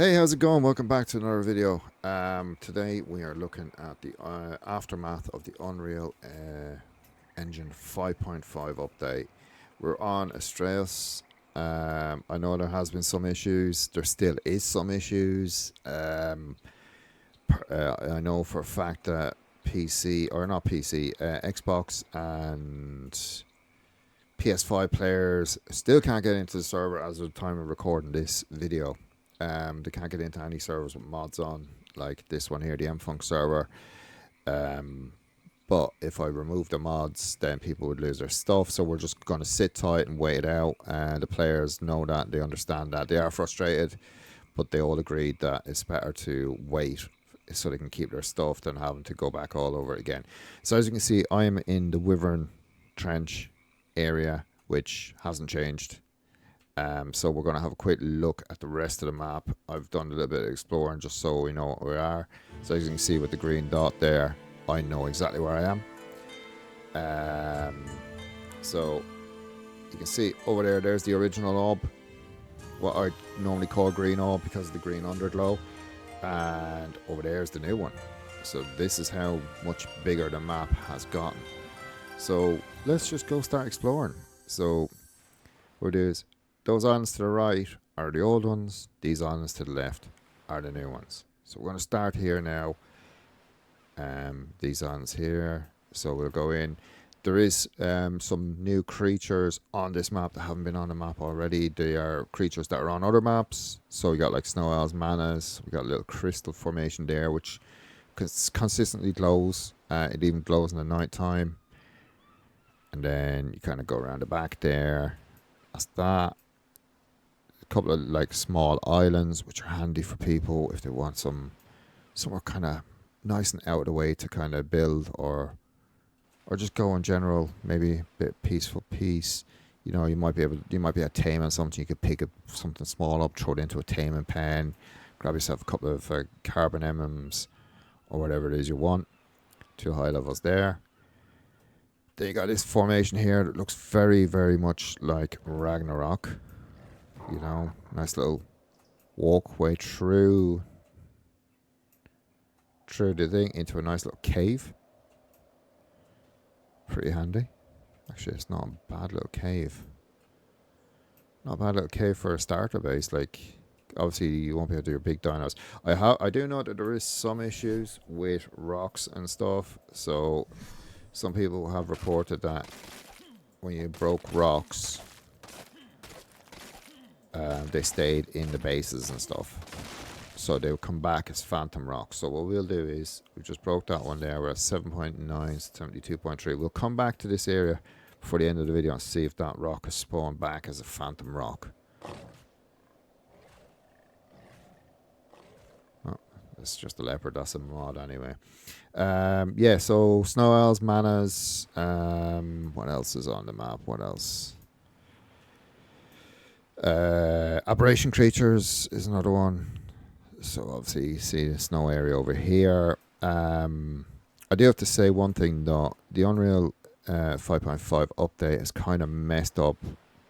Hey, how's it going? Welcome back to another video. Today we are looking at the aftermath of the Unreal Engine 5.5 update. We're on Astraeos. I know there has been some issues. There still is some issues. I know for a fact that PC, or not PC, Xbox and PS5 players still can't get into the server as of the time of recording this video. They can't get into any servers with mods on, like this one here, the Mfunk server. But if I remove the mods, then people would lose their stuff. So we're just going to sit tight and wait it out. And the players know that, they understand that. They are frustrated, but they all agreed that it's better to wait so they can keep their stuff than having to go back all over it again. So as you can see, I am in the Wyvern Trench area, which hasn't changed. So we're going to have a quick look at the rest of the map. I've done a little bit of exploring just so we know what we are. So as you can see with the green dot there, I know exactly where I am. So you can see over there, there's the original orb, what I normally call green orb because of the green underglow. And over there is the new one. So this is how much bigger the map has gotten. So let's just go start exploring. So what it is, those islands to the right are the old ones. These islands to the left are the new ones. So we're going to start here now. These islands here. So we'll go in. There is some new creatures on this map that haven't been on the map already. They are creatures that are on other maps. So we got like snow owls, manas. We got a little crystal formation there, which consistently glows. It even glows in the night time. And then you kind of go around the back there. That's that. Couple of like small islands which are handy for people if they want somewhere kind of nice and out of the way to kind of build or just go in general, maybe a bit peaceful peace. You know, you might be able to tame on something. You could pick up something small up, throw it into a taming pen, grab yourself a couple of carbon emblems or whatever it is you want. 2 high levels there. Then you got this formation here that looks very, very much like Ragnarok. You know, nice little walkway through the thing into a nice little cave. Pretty handy. Actually, it's not a bad little cave. Not a bad little cave for a starter base. Like, obviously, you won't be able to do your big dinos. I do know that there is some issues with rocks and stuff. So, some people have reported that when you broke rocks, they stayed in the bases and stuff, so they'll come back as phantom rocks. So what we'll do is, we just broke that one there, we're at 7.9, 72.3. We'll come back to this area before the end of the video and see if that rock has spawned back as a phantom rock. Oh, it's just a leopard, that's a mod anyway. Yeah, so snow owls, manas, what else is on the map? What else? Aberration creatures is another one. So obviously you see the snow area over here. I do have to say one thing though. The Unreal 5.5 update has kind of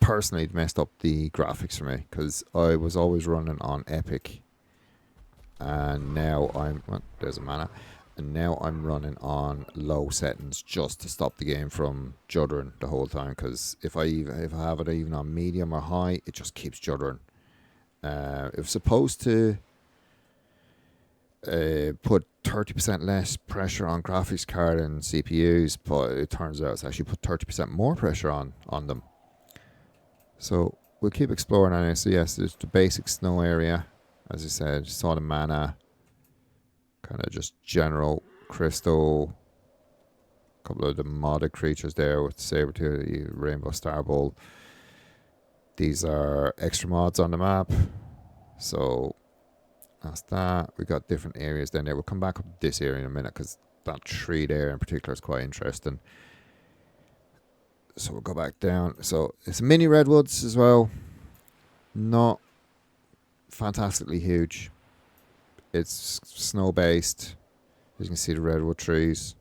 personally messed up the graphics for me, because I was always running on Epic, and now there's a mana. And now I'm running on low settings just to stop the game from juddering the whole time. Because if I have it even on medium or high, it just keeps juddering. It was supposed to put 30% less pressure on graphics card and CPUs, but it turns out it's actually put 30% more pressure on them. So we'll keep exploring anyway. So yes, there's the basic snow area. As I said, saw the mana. Kind of just general crystal. A couple of the modded creatures there with saber-tooth, rainbow starbull. These are extra mods on the map. So that's that. We got different areas down there. We'll come back up to this area in a minute because that tree there in particular is quite interesting. So we'll go back down. So it's mini redwoods as well. Not fantastically huge. It's snow based. As you can see the redwood trees.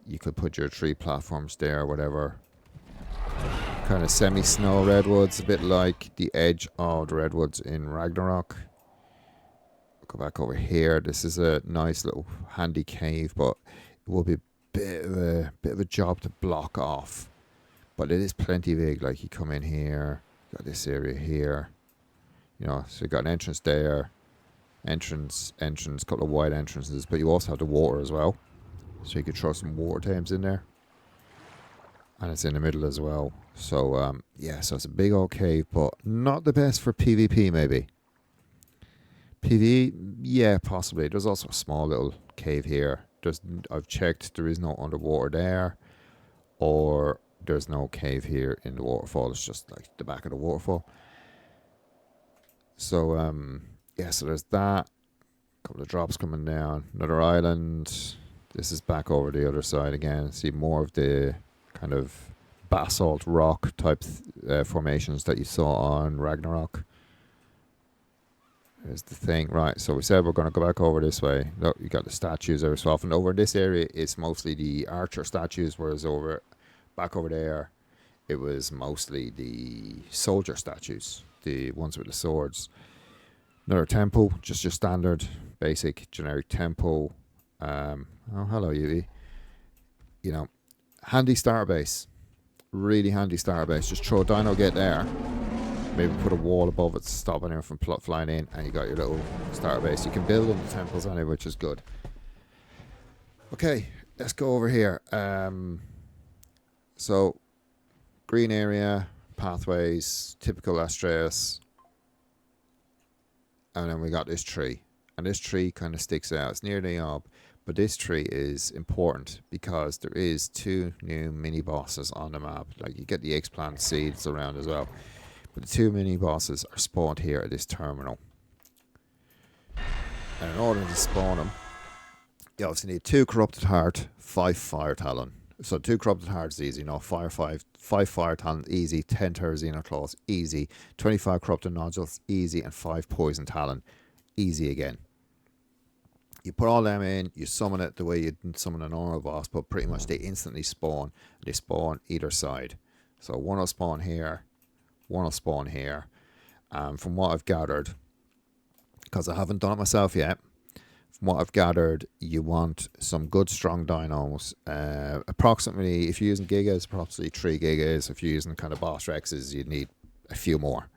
You could put your tree platforms there or whatever. Kind of semi-snow redwoods, a bit like the edge of the redwoods in Ragnarok. Go back over here. This is a nice little handy cave, but it will be a bit of a job to block off. But it is plenty big. Like, you come in here, got this area here. You know, so you got an entrance there, entrance, couple of wide entrances, but you also have the water as well. So you could throw some water tames in there. And it's in the middle as well. So, yeah, so it's a big old cave, but not the best for PvP, maybe. PvE, yeah, possibly. There's also a small little cave here. I've checked, there is no underwater there. Or there's no cave here in the waterfall. It's just like the back of the waterfall. So, yeah, so there's that. A couple of drops coming down. Another island. This is back over the other side again. See more of the kind of basalt rock type formations that you saw on Ragnarok. There's the thing. Right, so we said we're going to go back over this way. Look, you got the statues every so often. Over in this area, it's mostly the archer statues, whereas back over there, it was mostly the soldier statues, the ones with the swords. Another temple, just your standard, basic, generic temple. Oh, hello, Yui. You know, handy starter base. Really handy starter base. Just throw a dino gate there. Maybe put a wall above it to stop anyone from flying in, and you got your little starter base. You can build in the temples anyway, which is good. Okay, let's go over here. So, green area, pathways, typical Astraeos. And then we got this tree. And this tree kind of sticks out. It's near the orb. But this tree is important because there is 2 new mini bosses on the map. Like, you get the eggplant seeds around as well. But the 2 mini bosses are spawned here at this terminal. And in order to spawn them, you obviously need 2 corrupted heart, 5 fire talon. So 2 corrupted hearts is easy, 5 fire talon easy, 10 Terrazino claws easy, 25 corrupted nodules easy, and 5 poison talon easy again. You put all them in, you summon it the way you'd summon a normal boss, but pretty much they instantly spawn. They spawn either side. So one will spawn here, one will spawn here. From what I've gathered, because I haven't done it myself yet, from what I've gathered, you want some good strong dinos. Approximately, if you're using gigas, approximately 3 gigas. If you're using kind of boss rexes, you'd need a few more.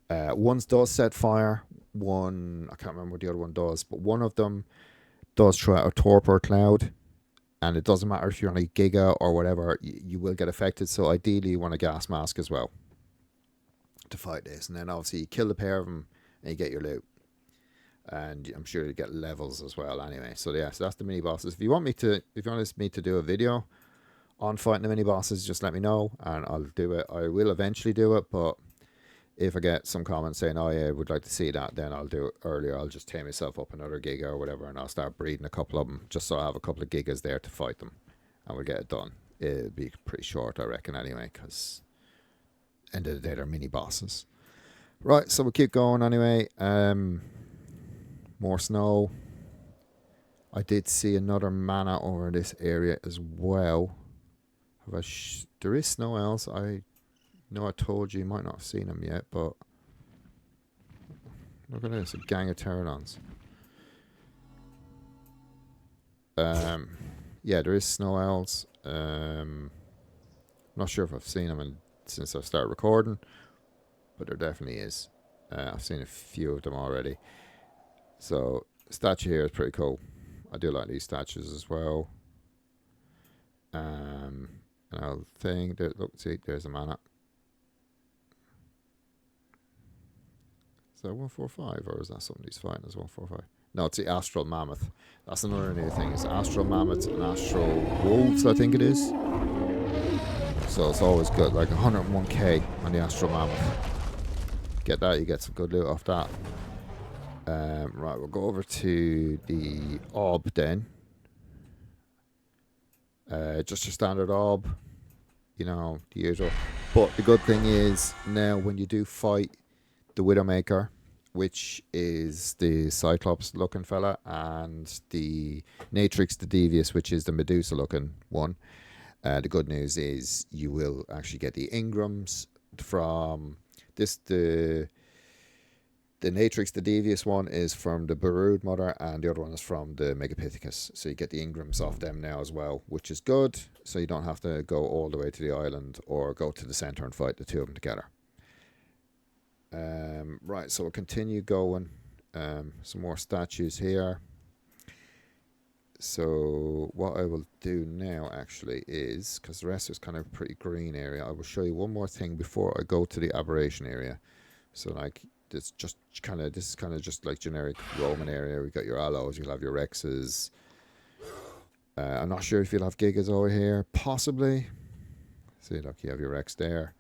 One does set fire. One, I can't remember what the other one does, but one of them does throw out a torpor cloud, and it doesn't matter if you're on a giga or whatever, you will get affected. So ideally, you want a gas mask as well to fight this, and then obviously you kill the pair of them and you get your loot, and I'm sure you get levels as well. Anyway, so yeah, so that's the mini bosses. If you want me to do a video on fighting the mini bosses, just let me know and I'll do it. I will eventually do it, but if I get some comments saying, oh yeah, I would like to see that, then I'll do it earlier. I'll just tame myself up another giga or whatever, and I'll start breeding a couple of them, just so I have a couple of gigas there to fight them, and we'll get it done. It'll be pretty short, I reckon, anyway, because end of the day, they're mini bosses. Right, so we'll keep going anyway. More snow. I did see another mana over this area as well. There is snow elves. I told you might not have seen them yet, but look at this, a gang of pterodons. Yeah, there is snow owls. Not sure if I've seen them since I've started recording, but there definitely is. I've seen a few of them already. So, statue here is pretty cool. I do like these statues as well. Another thing, look, see, there's a mana. Is that 145 or is that somebody's fighting as 145? No, it's the Astral Mammoth. That's another new thing. It's Astral Mammoth and Astral Wolves, I think it is. So it's always good. Like 101k on the Astral Mammoth. Get that, you get some good loot off that. Right, we'll go over to the orb then. Just your standard orb. You know, the usual. But the good thing is, now when you do fight the Widowmaker, which is the Cyclops looking fella, and the Natrix the Devious, which is the Medusa looking one, the good news is you will actually get the Ingrams from this. The The Natrix, the devious one, is from the Brood Mother, and the other one is from the Megapithecus. So you get the Ingrams off them now as well, which is good. So you don't have to go all the way to the island or go to the centre and fight the two of them together. Right, so we'll continue going. Some more statues here. So what I will do now actually is, because the rest is kind of a pretty green area, I will show you one more thing before I go to the aberration area. So like this is kind of just like generic Roman area. We got your Allos, you'll have your Rexes. I'm not sure if you'll have Gigas over here, possibly. See, look, you have your Rex there.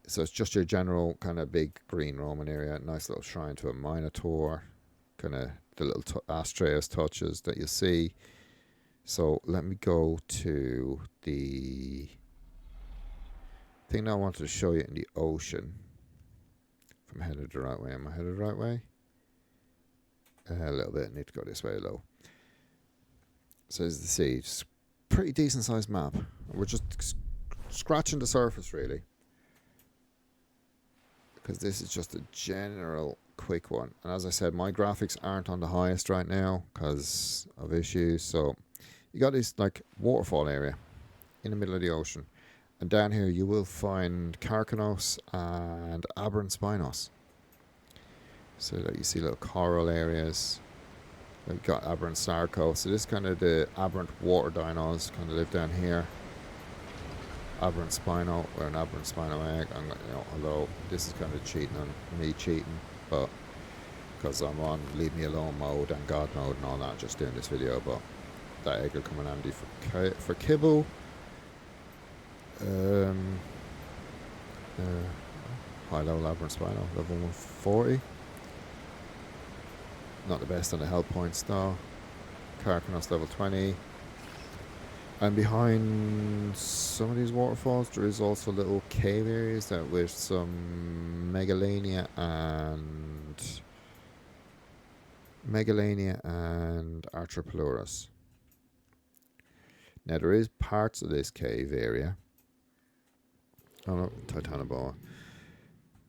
So it's just your general kind of big green Roman area. Nice little shrine to a Minotaur. Kind of the little Astraeos touches that you see. So let me go to the thing that I wanted to show you in the ocean. If I'm headed the right way. Am I headed the right way? A little bit. I need to go this way low. So as you see, it's a pretty decent sized map. We're just scratching the surface really. Because this is just a general quick one. And as I said, my graphics aren't on the highest right now because of issues. So you got this like waterfall area in the middle of the ocean. And down here you will find Carcanos and Aberrant Spinos. So that you see little coral areas. We've got Aberrant Sarco. So this is kind of the aberrant water dinos kind of live down here. Aberrant Spino, or an Aberrant Spino egg. Although this is kind of cheating on me cheating, but because I'm on leave me alone mode and God mode and all that, just doing this video. But that egg will come in handy for kibble. High level Aberrant Spino, level 140. Not the best on the health points though. Carcanos level 20. And behind some of these waterfalls, there is also little cave areas that with some Megalania and Arthropleurus. Now there is parts of this cave area. Oh no, Titanoboa.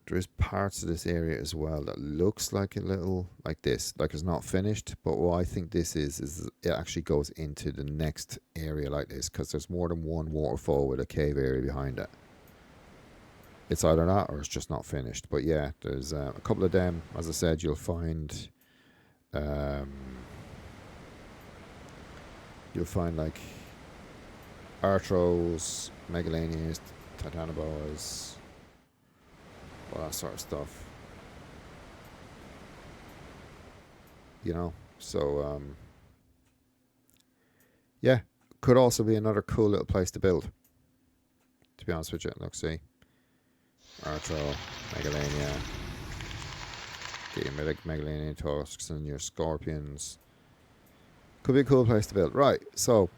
There is parts of this area as well that looks like a little like this, like it's not finished. But what I think this is it actually goes into the next area like this, because there's more than one waterfall with a cave area behind it. It's either that or it's just not finished. But yeah, there's a couple of them. As I said, you'll find like Arthros, Megalanias, Titanoboas, all that sort of stuff, you know. So yeah, could also be another cool little place to build, to be honest with you. Look, see, Arthro, Megalania, get your Megalania tusks and your scorpions. Could be a cool place to build. Right, so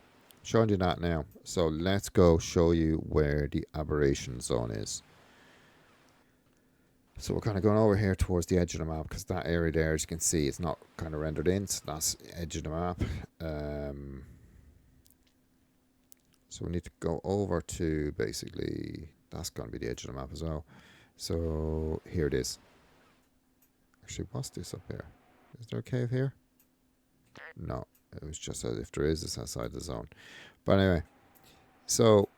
showing you that now, so let's go show you where the aberration zone is. So we're kind of going over here towards the edge of the map, because that area there, as you can see, it's not kind of rendered in. So that's the edge of the map. So we need to go over to basically, that's going to be the edge of the map as well. So here it is. Actually, what's this up here? Is there a cave here? No, it was just as if there is, it's outside the zone. But anyway, so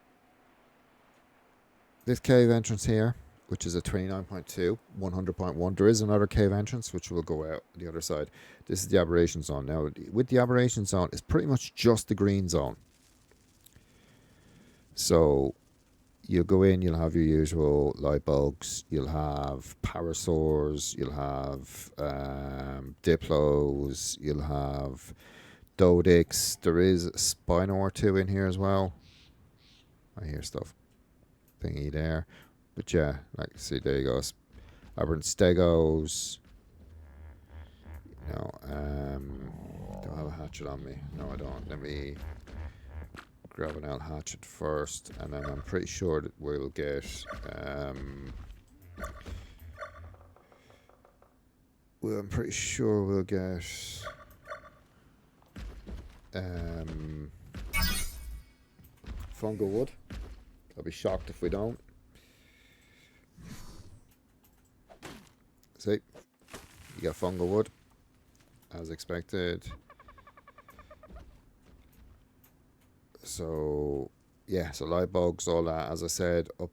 this cave entrance here, which is a 29.2, 100.1. There is another cave entrance, which will go out the other side. This is the aberration zone. Now, with the aberration zone, it's pretty much just the green zone. So, you'll go in, you'll have your usual light bugs, you'll have parasaurs, you'll have diplos, you'll have dodix. There is a spino or two in here as well. I hear stuff thingy there. But yeah, like, see, there you go. Aberrant stegos. You know, do I have a hatchet on me? No, I don't. Let me grab an L hatchet first, and then I'm pretty sure that we'll get I'm pretty sure we'll get fungal wood. I'll be shocked if we don't. See, You got fungal wood, as expected. So yeah, so light bugs, all that. As I said, up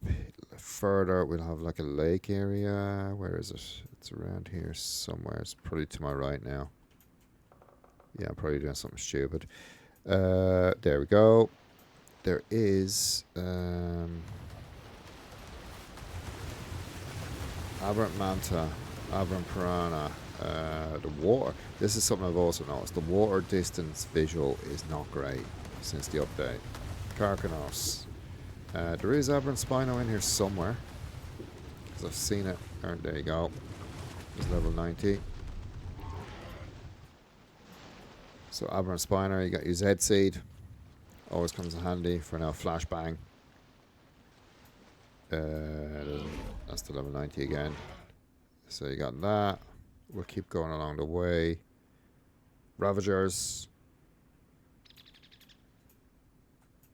further we'll have like a lake area. Where is it? It's around here somewhere. It's probably to my right now. Yeah, I'm probably doing something stupid. There we go. There is aberrant manta, aberrant piranha. The water. This is something I've also noticed. The water distance visual is not great since the update. Carcanos. There is aberrant spino in here somewhere, because I've seen it. There you go. It's level 90. So aberrant spino, you got your Z seed. Always comes in handy for now. Flashbang. That's the level 90 again. So you got that. We'll keep going along the way. Ravagers.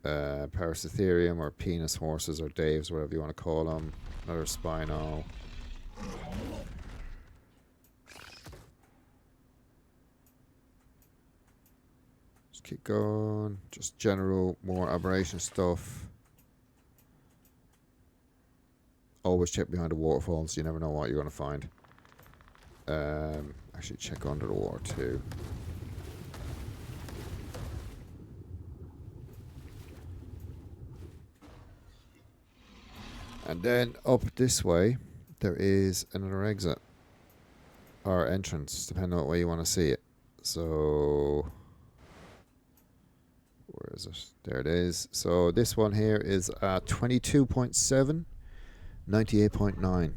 Parasitherium or penis horses or Daves, whatever you want to call them. Another Spino. Just keep going. Just general, more aberration stuff. Always check behind the waterfalls. You never know what you're going to find. Actually, check under the water too. And then up this way, there is another exit. Or entrance, depending on what way you want to see it. So, where is it? There it is. So this one here is 22.7, 98.9.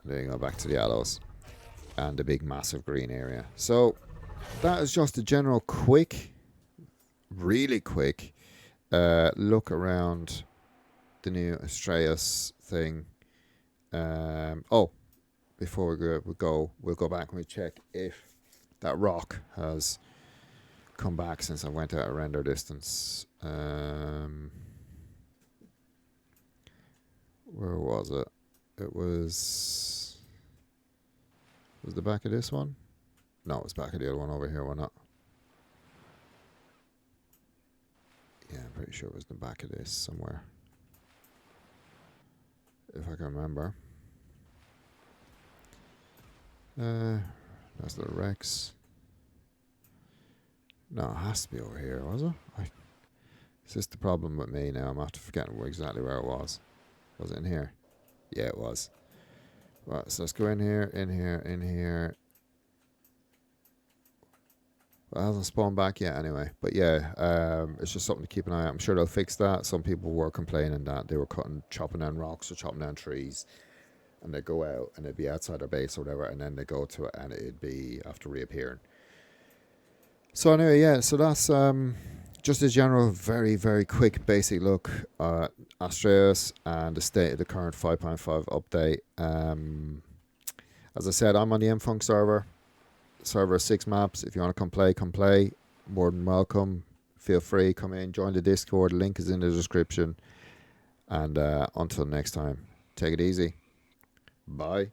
There you go, back to the aloes. And the big massive green area. So that is just a general quick, really quick look around the new Astraeos thing. Before we'll go back and we check if that rock has come back since I went out a render distance. Where was it? It was the back of this one? No, it was back of the other one over here. Why not? Yeah, I'm pretty sure it was the back of this somewhere, if I can remember. That's the Rex. No, it has to be over here, was it? Is this the problem with me now? I'm after forgetting exactly where it was. Was it in here? Yeah, it was. Right, so let's go in here, in here, in here. Well, it hasn't spawned back yet anyway. But yeah, it's just something to keep an eye on. I'm sure they'll fix that. Some people were complaining that they were chopping down rocks or chopping down trees. And they go out and it'd be outside their base or whatever. And then they go to it and it'd be after reappearing. So anyway, yeah. So that's just a general, very, very quick basic look at Astraeos and the state of the current 5.5 update. As I said, I'm on the Mfunk server. Server 6 maps. If you want to come play, more than welcome. Feel free, come in, join the Discord. Link is in the description. And until next time, take it easy. Bye.